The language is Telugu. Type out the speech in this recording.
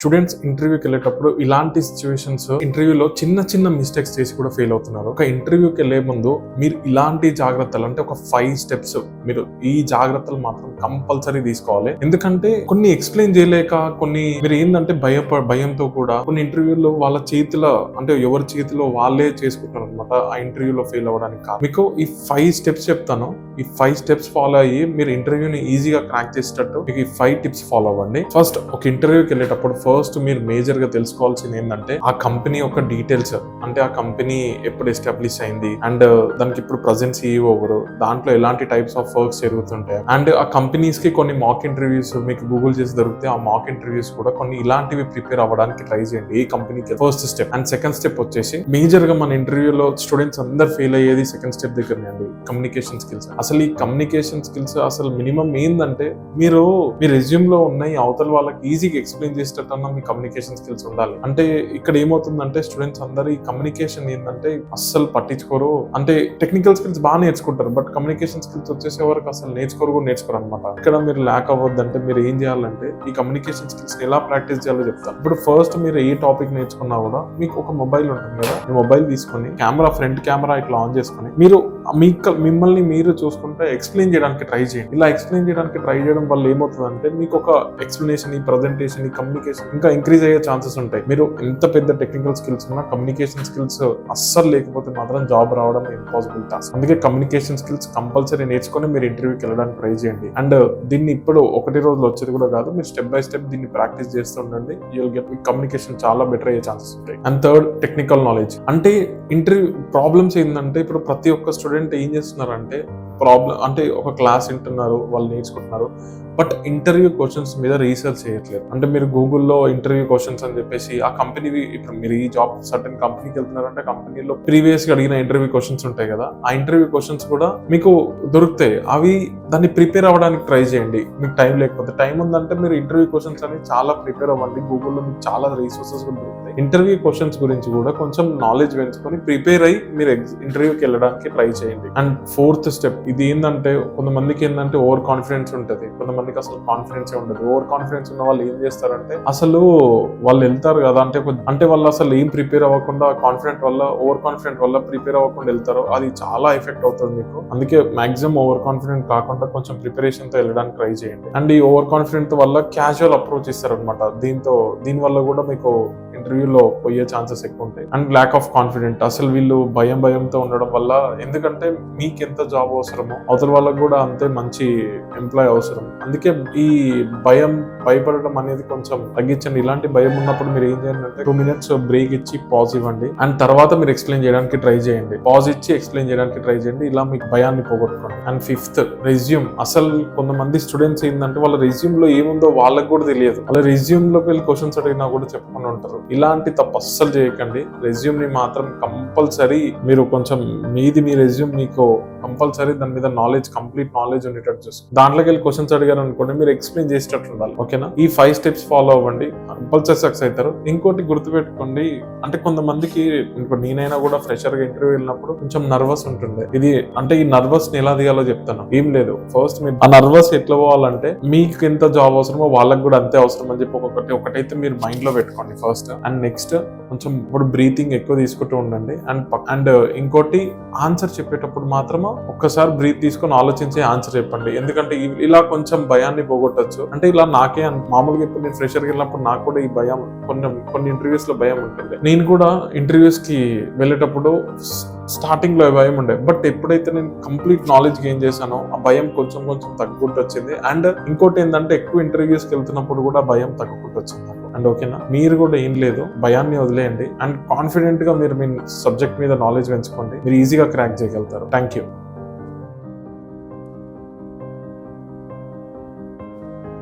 స్టూడెంట్స్ ఇంటర్వ్యూకి వెళ్ళేటప్పుడు ఇలాంటి సిచ్యువేషన్స్ ఇంటర్వ్యూలో చిన్న చిన్న మిస్టేక్స్ చేసి కూడా ఫెయిల్ అవుతున్నారు. ఒక ఇంటర్వ్యూకి వెళ్లే ముందు మీరు ఇలాంటి జాగ్రత్తలు అంటే ఒక 5 స్టెప్స్ మీరు ఈ జాగ్రత్తలు మాత్రం కంపల్సరీ తీసుకోవాలి. ఎందుకంటే కొన్ని ఎక్స్ప్లెయిన్ చేయలేక కొన్ని మీరు ఏంటంటే భయంతో కూడా కొన్ని ఇంటర్వ్యూలో వాళ్ళ చేతిలో అంటే ఎవరి చేతిలో వాళ్ళే చేసుకుంటారు అనమాట ఆ ఇంటర్వ్యూలో ఫెయిల్ అవ్వడానికి కాదు. మీకు ఈ 5 స్టెప్స్ చెప్తాను. ఈ 5 స్టెప్స్ ఫాలో అయ్యి మీరు ఇంటర్వ్యూని ఈజీగా క్రాక్ చేసేటట్టు మీకు ఈ 5 టిప్స్ ఫాలో అవ్వండి. ఫస్ట్ ఒక ఇంటర్వ్యూకి వెళ్ళేటప్పుడు ఫస్ట్ మీరు మేజర్ గా తెలుసుకోవాల్సింది ఏంటంటే ఆ కంపెనీ యొక్క డీటెయిల్స్, అంటే ఆ కంపెనీ ఎప్పుడు ఎస్టాబ్లిష్ అయింది అండ్ దానికి ఇప్పుడు ప్రజెంట్ CEO ఎవరు, దాంట్లో ఎలాంటి టైప్స్ ఆఫ్ వర్క్స్ జరుగుతుంటాయి అండ్ ఆ కంపెనీస్ కి కొన్ని మాక్ ఇంటర్వ్యూస్ మీకు గూగుల్ చేసి దొరికితే ఆ మాక్ ఇంటర్వ్యూస్ కూడా కొన్ని ఇలాంటివి ప్రిపేర్ అవ్వడానికి ట్రై చేయండి ఈ కంపెనీకి. First step. And second step వచ్చేసి మేజర్ గా మన ఇంటర్వ్యూలో స్టూడెంట్స్ అందరు ఫెయిల్ అయ్యేది సెకండ్ స్టెప్ దగ్గరనే అండి, కమ్యూనికేషన్ స్కిల్స్. అసలు ఈ కమ్యూనికేషన్ స్కిల్స్ అసలు మినిమం ఏంటంటే మీరు మీ రెజ్యూమ్ లో ఉన్న అవతల వాళ్ళకి ఈజీగా ఎక్స్ప్లెయిన్ చేసేటట్టు మీ కమ్యూనికేషన్ స్కిల్స్ ఉండాలి. అంటే ఇక్కడ ఏమవుతుందంటే స్టూడెంట్స్ అందరూ ఈ కమ్యూనికేషన్ ఏంటంటే అస్సలు పట్టించుకోరు. అంటే టెక్నికల్ స్కిల్స్ బాగా నేర్చుకుంటారు బట్ కమ్యూనికేషన్ స్కిల్స్ వచ్చేసే వరకు అసలు నేర్చుకోరు అనమాట. ఇక్కడ మీరు ల్యాక్ అవ్వద్దంటే మీరు ఏం చేయాలంటే ఈ కమ్యూనికేషన్ స్కిల్స్ ఎలా ప్రాక్టీస్ చేయాలో చెప్తాను. ఇప్పుడు ఫస్ట్ మీరు ఏ టాపిక్ నేర్చుకున్నా కూడా మీకు ఒక మొబైల్ ఉంటుంది కదా, ఈ మొబైల్ తీసుకొని ఫ్రంట్ కెమెరా ఇట్లా ఆన్ చేసుకొని మీరు మిమ్మల్ని మీరు చూసుకుంటే ఎక్స్ప్లెయిన్ చేయడానికి ట్రై చేయండి. ఇలా ఎక్స్ప్లెయిన్ చేయడానికి ట్రై చేయడం వల్ల ఏమవుతుందంటే మీకు ఒక ఎక్స్ప్లెనేషన్, ఈ ప్రజెంటేషన్, ఈ కమ్యూనికేషన్ ఇంకా ఇంక్రీజ్ అయ్యే ఛాన్సెస్ ఉంటాయి. మీరు ఎంత పెద్ద టెక్నికల్ స్కిల్స్ ఉన్నా కమ్యూనికేషన్ స్కిల్స్ అస్సలు లేకపోతే మాత్రం జాబ్ రావడం ఇంపాసిబుల్ టాస్క్. అందుకే కమ్యూనికేషన్ స్కిల్స్ కంపల్సరీ నేర్చుకొని మీరు ఇంటర్వ్యూకి వెళ్ళడానికి ట్రై చేయండి. అండ్ దీన్ని ఇప్పుడు ఒకటి రోజులు వచ్చేది కూడా కాదు, మీరు స్టెప్ బై స్టెప్ దీన్ని ప్రాక్టీస్ చేస్తూ ఉండండి. యూల్ గెట్ కమ్యూనికేషన్ చాలా బెటర్ అయ్యే ఛాన్సెస్ ఉంటాయి. And third, technical knowledge. అంటే ఇంటర్వ్యూ ప్రాబ్లమ్స్ ఏంటంటే ఇప్పుడు ప్రతి ఒక్క స్టూడెంట్ ఏం చేస్తున్నారంటే అంటే ఒక క్లాస్ వింటున్నారు, వాళ్ళు నేర్చుకుంటున్నారు బట్ ఇంటర్వ్యూ క్వశ్చన్స్ మీద రీసెర్చ్ చేయట్లేదు. అంటే మీరు గూగుల్లో ఇంటర్వ్యూ క్వశ్చన్స్ అని చెప్పేసి ఆ కంపెనీ, ఇప్పుడు మీరు ఈ జాబ్ సర్టెన్ కంపెనీకి వెళ్తున్నారంటే కంపెనీలో ప్రీవియస్ గా అడిగిన ఇంటర్వ్యూ క్వశ్చన్స్ ఉంటాయి కదా, ఆ ఇంటర్వ్యూ క్వశ్చన్స్ కూడా మీకు దొరుకుతాయి. అవి దాన్ని ప్రిపేర్ అవ్వడానికి ట్రై చేయండి. మీకు టైం లేకపోతే, టైం ఉందంటే మీరు ఇంటర్వ్యూ క్వశ్చన్స్ అని చాలా ప్రిపేర్ అవ్వండి. గూగుల్లో మీకు చాలా రీసోర్సెస్ కూడా దొరుకుతాయి. ఇంటర్వ్యూ క్వశ్చన్స్ గురించి కూడా కొంచెం నాలెడ్జ్ పెంచుకొని ప్రిపేర్ అయ్యి మీరు ఇంటర్వ్యూకి వెళ్ళడానికి ట్రై చేయండి. అండ్ ఫోర్త్ స్టెప్, ఇది ఏంటంటే కొంతమందికి ఏంటంటే ఓవర్ కాన్ఫిడెన్స్ ఉంటుంది, కొంతమందికి అసలు కాన్ఫిడెన్స్ ఉండదు. ఓవర్ కాన్ఫిడెన్స్ ఉన్న వాళ్ళు ఏం చేస్తారంటే అసలు వాళ్ళు వెళ్తారు కదా అంటే వాళ్ళు అసలు ఏం ప్రిపేర్ అవ్వకుండా ఓవర్ కాన్ఫిడెంట్ వల్ల ప్రిపేర్ అవ్వకుండా వెళ్తారు. అది చాలా ఎఫెక్ట్ అవుతుంది మీకు. అందుకే మాక్సిమం ఓవర్ కాన్ఫిడెంట్ కాకుండా కొంచెం ప్రిపరేషన్ తో వెళ్ళడానికి ట్రై చేయండి. అండ్ ఈ ఓవర్ కాన్ఫిడెంట్ వల్ల క్యాజువల్ అప్రోచ్ ఇస్తారనమాట. దీని వల్ల కూడా మీకు ఇంటర్వ్యూలో పోయే ఛాన్సెస్ ఎక్కువ ఉంటాయి. అండ్ ల్యాక్ ఆఫ్ కాన్ఫిడెంట్, అసలు వీళ్ళు భయంతో ఉండడం వల్ల, ఎందుకంటే మీకు ఎంత జాబ్ అవసరమో అవతల వాళ్ళకు కూడా అంతే మంచి ఎంప్లాయ్ అవసరం. అందుకే ఈ భయపడడం అనేది కొంచెం తగ్గించండి. ఇలాంటి భయం ఉన్నప్పుడు మీరు ఏం చేయాలంటే 2 minutes బ్రేక్ ఇచ్చి పాజ్ ఇవ్వండి అండ్ తర్వాత మీరు ఎక్స్ప్లెయిన్ చేయడానికి ట్రై చేయండి. పాజ్ ఇచ్చి ఎక్స్ప్లెయిన్ చేయడానికి ట్రై చేయండి. ఇలా మీకు భయాన్ని పోగొట్టుకోండి. And fifth, resume. అసలు కొంతమంది స్టూడెంట్స్ ఏంటంటే వాళ్ళ రెజ్యూమ్ లో ఏముందో వాళ్ళకి కూడా తెలియదు. వాళ్ళ రెజ్యూమ్ లోకి వెళ్ళి క్వశ్చన్స్ అడిగినా కూడా చెప్పకుండా ఉంటారు. ఇలాంటి తప్పు అస్సలు చేయకండి. రెజ్యూమ్ ని మాత్రం కంపల్సరీ మీరు కొంచెం మీ రెజ్యూమ్ మీకు కంపల్సరీ దాని మీద కంప్లీట్ నాలెడ్జ్ ఉండేటట్టు చూసుకోండి. దాంట్లోకి వెళ్ళి క్వశ్చన్స్ అడిగారు అనుకోండి, మీరు ఎక్స్ప్లెయిన్ చేసేటట్టు ఉండాలి. ఓకేనా? ఈ 5 స్టెప్స్ ఫాలో అవ్వండి, కంపల్సరీ సక్సెస్ అవుతారు. ఇంకోటి గుర్తుపెట్టుకోండి, అంటే కొంతమందికి, ఇప్పుడు నేనైనా కూడా ఫ్రెషర్ గా ఇంటర్వ్యూ వెళ్ళినప్పుడు కొంచెం నర్వస్ ఉంటుండే. ఈ నర్వస్ ని ఎలా దిగాలో చెప్తాను. ఏం లేదు, ఫస్ట్ మీరు ఆ నర్వస్ ఎట్లా పోవాలంటే మీకు ఎంత జాబ్ అవసరమో వాళ్ళకి కూడా అంతే అవసరం అని చెప్పి ఒకటైతే మీరు మైండ్ లో పెట్టుకోండి ఫస్ట్. అండ్ నెక్స్ట్ కొంచెం ఇప్పుడు బ్రీతింగ్ ఎక్కువ తీసుకుంటూ ఉండండి. అండ్ ఇంకోటి, ఆన్సర్ చెప్పేటప్పుడు మాత్రమే ఒక్కసారి బ్రీత్ తీసుకొని ఆలోచించి ఆన్సర్ చెప్పండి. ఎందుకంటే ఇలా కొంచెం భయాన్ని పోగొట్టచ్చు. అంటే ఇలా నాకే మామూలుగా ఇప్పుడు నేను ఫ్రెషర్ కి వెళ్ళినప్పుడు నాకు కూడా ఈ భయం కొన్ని ఇంటర్వ్యూస్ లో భయం ఉంటుంది. నేను కూడా ఇంటర్వ్యూస్ కి వెళ్ళేటప్పుడు స్టార్టింగ్ లో భయం ఉండే, బట్ ఎప్పుడైతే నేను కంప్లీట్ నాలెడ్జ్ గెయిన్ చేశానో ఆ భయం కొంచెం తగ్గుకుంటూ వచ్చింది. అండ్ ఇంకోటి ఏంటంటే ఎక్కువ ఇంటర్వ్యూస్ కి వెళ్తున్నప్పుడు కూడా భయం తగ్గుకుంటూ వచ్చింది. అండ్ ఓకేనా, మీరు కూడా ఏం లేదు, భయాన్ని వదిలేయండి అండ్ కాన్ఫిడెంట్ గా మీరు మీ సబ్జెక్ట్ మీద నాలెడ్జ్ పెంచుకోండి. మీరు ఈజీగా క్రాక్ చేయగలుగుతారు. Thank you.